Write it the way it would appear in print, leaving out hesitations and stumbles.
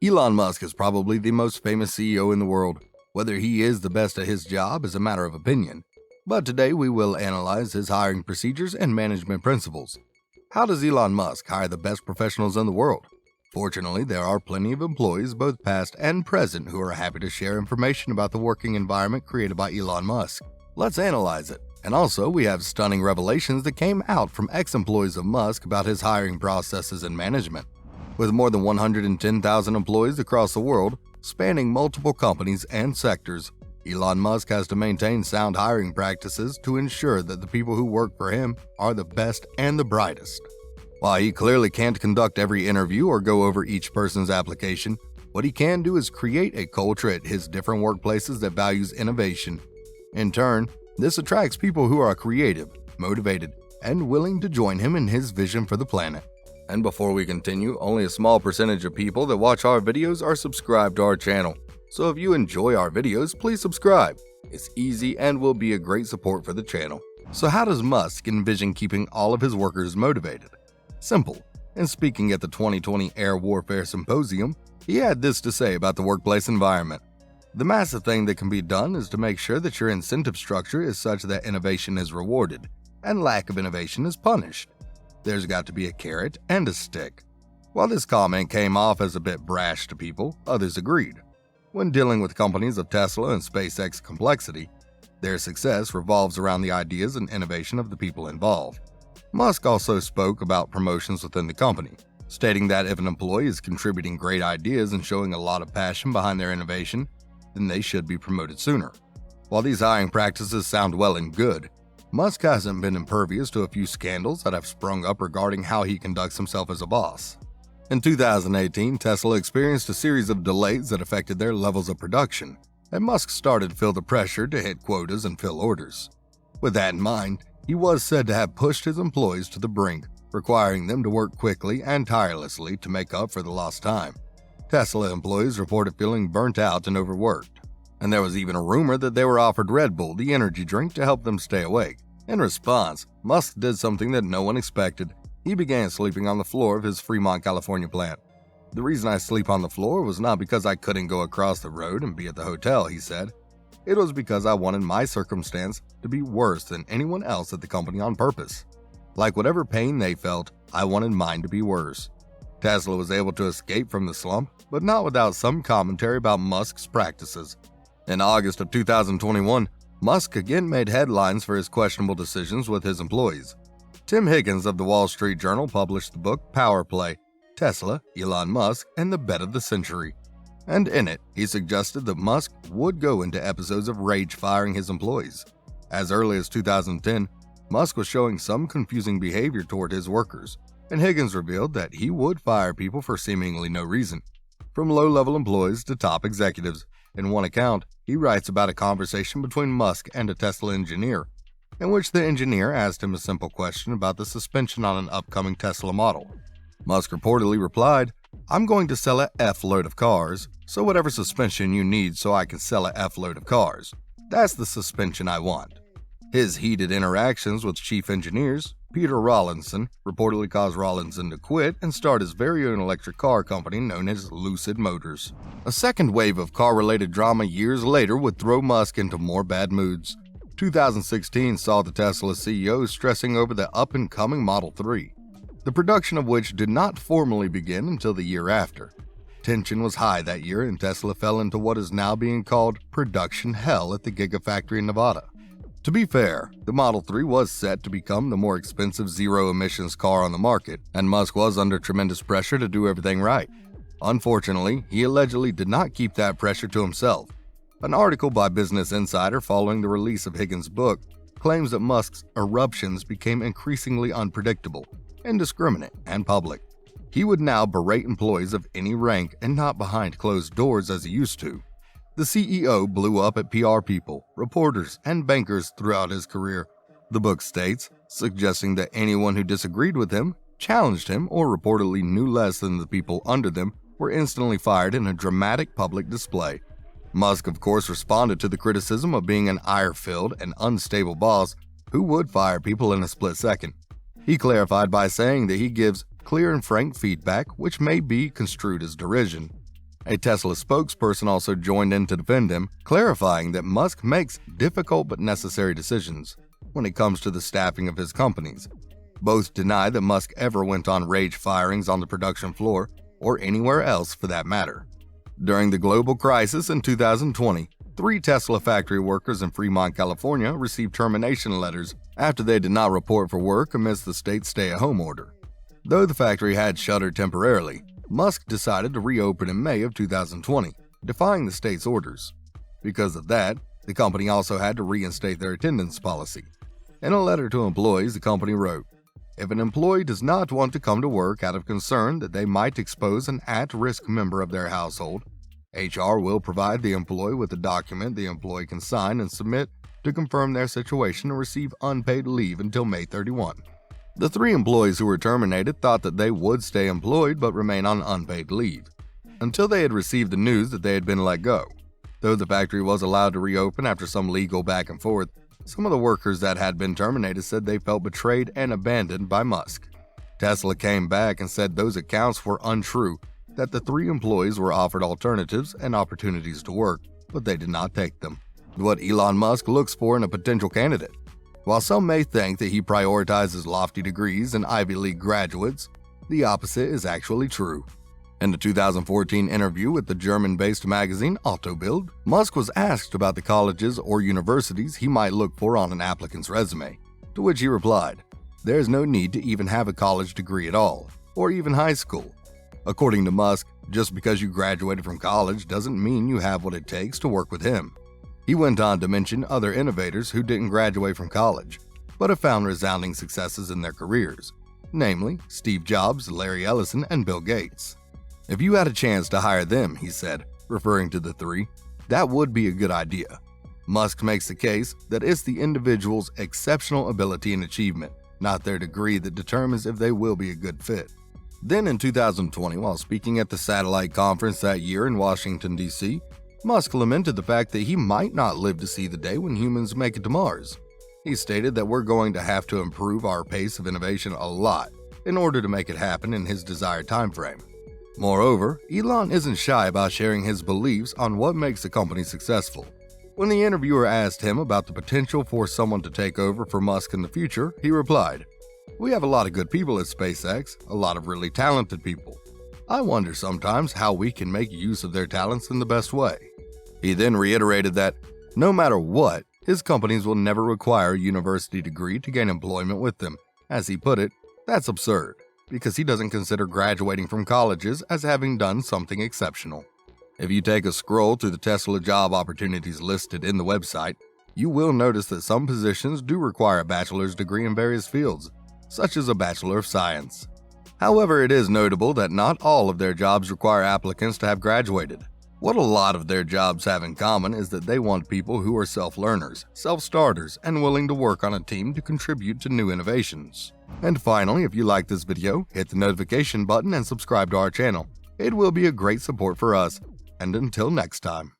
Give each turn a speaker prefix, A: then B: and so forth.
A: Elon Musk is probably the most famous CEO in the world. Whether he is the best at his job is a matter of opinion. But today we will analyze his hiring procedures and management principles. How does Elon Musk hire the best professionals in the world? Fortunately, there are plenty of employees, both past and present, who are happy to share information about the working environment created by Elon Musk. Let's analyze it. And also, we have stunning revelations that came out from ex-employees of Musk about his hiring processes and management. With more than 110,000 employees across the world, spanning multiple companies and sectors, Elon Musk has to maintain sound hiring practices to ensure that the people who work for him are the best and the brightest. While he clearly can't conduct every interview or go over each person's application, what he can do is create a culture at his different workplaces that values innovation. In turn, this attracts people who are creative, motivated, and willing to join him in his vision for the planet. And before we continue, only a small percentage of people that watch our videos are subscribed to our channel. So if you enjoy our videos, please subscribe. It's easy and will be a great support for the channel. So how does Musk envision keeping all of his workers motivated? Simple. And speaking at the 2020 Air Warfare Symposium, he had this to say about the workplace environment. The massive thing that can be done is to make sure that your incentive structure is such that innovation is rewarded and lack of innovation is punished. There's got to be a carrot and a stick. While this comment came off as a bit brash to people, others agreed. When dealing with companies of Tesla and SpaceX complexity, their success revolves around the ideas and innovation of the people involved. Musk also spoke about promotions within the company, stating that if an employee is contributing great ideas and showing a lot of passion behind their innovation, then they should be promoted sooner. While these hiring practices sound well and good, Musk hasn't been impervious to a few scandals that have sprung up regarding how he conducts himself as a boss. In 2018, Tesla experienced a series of delays that affected their levels of production, and Musk started to feel the pressure to hit quotas and fill orders. With that in mind, he was said to have pushed his employees to the brink, requiring them to work quickly and tirelessly to make up for the lost time. Tesla employees reported feeling burnt out and overworked, and there was even a rumor that they were offered Red Bull, the energy drink, to help them stay awake. In response, Musk did something that no one expected. He began sleeping on the floor of his Fremont, California plant. "The reason I sleep on the floor was not because I couldn't go across the road and be at the hotel," he said. "It was because I wanted my circumstance to be worse than anyone else at the company on purpose. Like whatever pain they felt, I wanted mine to be worse." Tesla was able to escape from the slump, but not without some commentary about Musk's practices. In August of 2021, Musk again made headlines for his questionable decisions with his employees. Tim Higgins of the Wall Street Journal published the book Power Play: Tesla, Elon Musk, and the Bet of the Century. And in it, he suggested that Musk would go into episodes of rage firing his employees. As early as 2010, Musk was showing some confusing behavior toward his workers, and Higgins revealed that he would fire people for seemingly no reason, from low-level employees to top executives. In one account, he writes about a conversation between Musk and a Tesla engineer, in which the engineer asked him a simple question about the suspension on an upcoming Tesla model. Musk reportedly replied, "I'm going to sell a F-load of cars, so whatever suspension you need so I can sell a F-load of cars, that's the suspension I want." His heated interactions with chief engineers, Peter Rawlinson, reportedly caused Rawlinson to quit and start his very own electric car company known as Lucid Motors. A second wave of car-related drama years later would throw Musk into more bad moods. 2016 saw the Tesla CEO stressing over the up-and-coming Model 3, the production of which did not formally begin until the year after. Tension was high that year, and Tesla fell into what is now being called production hell at the Gigafactory in Nevada. To be fair, the Model 3 was set to become the more expensive zero-emissions car on the market, and Musk was under tremendous pressure to do everything right. Unfortunately, he allegedly did not keep that pressure to himself. An article by Business Insider following the release of Higgins' book claims that Musk's eruptions became increasingly unpredictable, indiscriminate, and public. He would now berate employees of any rank and not behind closed doors as he used to. The CEO blew up at PR people, reporters, and bankers throughout his career. The book states, suggesting that anyone who disagreed with him, challenged him, or reportedly knew less than the people under them were instantly fired in a dramatic public display. Musk, of course, responded to the criticism of being an ire-filled and unstable boss who would fire people in a split second. He clarified by saying that he gives clear and frank feedback, which may be construed as derision. A Tesla spokesperson also joined in to defend him, clarifying that Musk makes difficult but necessary decisions when it comes to the staffing of his companies. Both deny that Musk ever went on rage firings on the production floor or anywhere else for that matter. During the global crisis in 2020, 3 Tesla factory workers in Fremont, California received termination letters after they did not report for work amidst the state's stay-at-home order. Though the factory had shuttered temporarily, Musk decided to reopen in May of 2020, defying the state's orders. Because of that, the company also had to reinstate their attendance policy. In a letter to employees, the company wrote, "If an employee does not want to come to work out of concern that they might expose an at-risk member of their household, HR will provide the employee with a document the employee can sign and submit to confirm their situation and receive unpaid leave until May 31. The 3 employees who were terminated thought that they would stay employed but remain on unpaid leave, until they had received the news that they had been let go. Though the factory was allowed to reopen after some legal back and forth, some of the workers that had been terminated said they felt betrayed and abandoned by Musk. Tesla came back and said those accounts were untrue, that the 3 employees were offered alternatives and opportunities to work, but they did not take them. What Elon Musk looks for in a potential candidate. While some may think that he prioritizes lofty degrees and Ivy League graduates, the opposite is actually true. In a 2014 interview with the German-based magazine Autobild, Musk was asked about the colleges or universities he might look for on an applicant's resume, to which he replied, "There's no need to even have a college degree at all, or even high school." According to Musk, just because you graduated from college doesn't mean you have what it takes to work with him. He went on to mention other innovators who didn't graduate from college, but have found resounding successes in their careers, namely Steve Jobs, Larry Ellison, and Bill Gates. "If you had a chance to hire them," he said, referring to the 3, "that would be a good idea." Musk makes the case that it's the individual's exceptional ability and achievement, not their degree, that determines if they will be a good fit. Then in 2020, while speaking at the Satellite Conference that year in Washington, D.C., Musk lamented the fact that he might not live to see the day when humans make it to Mars. He stated that we're going to have to improve our pace of innovation a lot in order to make it happen in his desired timeframe. Moreover, Elon isn't shy about sharing his beliefs on what makes a company successful. When the interviewer asked him about the potential for someone to take over for Musk in the future, he replied, "We have a lot of good people at SpaceX, a lot of really talented people. I wonder sometimes how we can make use of their talents in the best way." He then reiterated that, no matter what, his companies will never require a university degree to gain employment with them. As he put it, that's absurd, because he doesn't consider graduating from colleges as having done something exceptional. If you take a scroll through the Tesla job opportunities listed in the website, you will notice that some positions do require a bachelor's degree in various fields, such as a Bachelor of Science. However, it is notable that not all of their jobs require applicants to have graduated. What a lot of their jobs have in common is that they want people who are self-learners, self-starters, and willing to work on a team to contribute to new innovations. And finally, if you like this video, hit the notification button and subscribe to our channel. It will be a great support for us. And until next time.